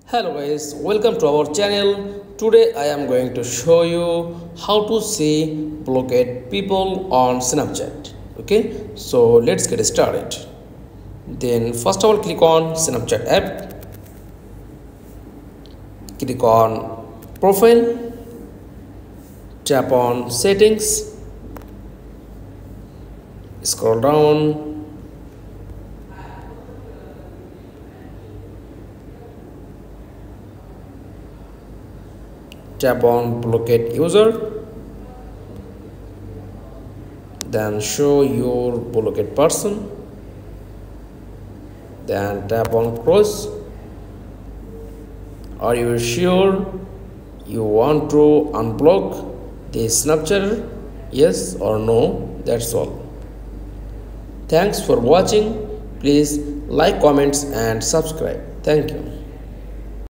Hello guys, welcome to our channel. Today I am going to show you how to see blockade people on Snapchat. Okay, so let's get started. Then first of all click on Snapchat app. Click on profile. Tap on settings. Scroll down. Tap on blockade user, then show your blockade person, then tap on close. Are you sure you want to unblock the Snapchat? Yes or no? That's all. Thanks for watching. Please like, comments and subscribe. Thank you.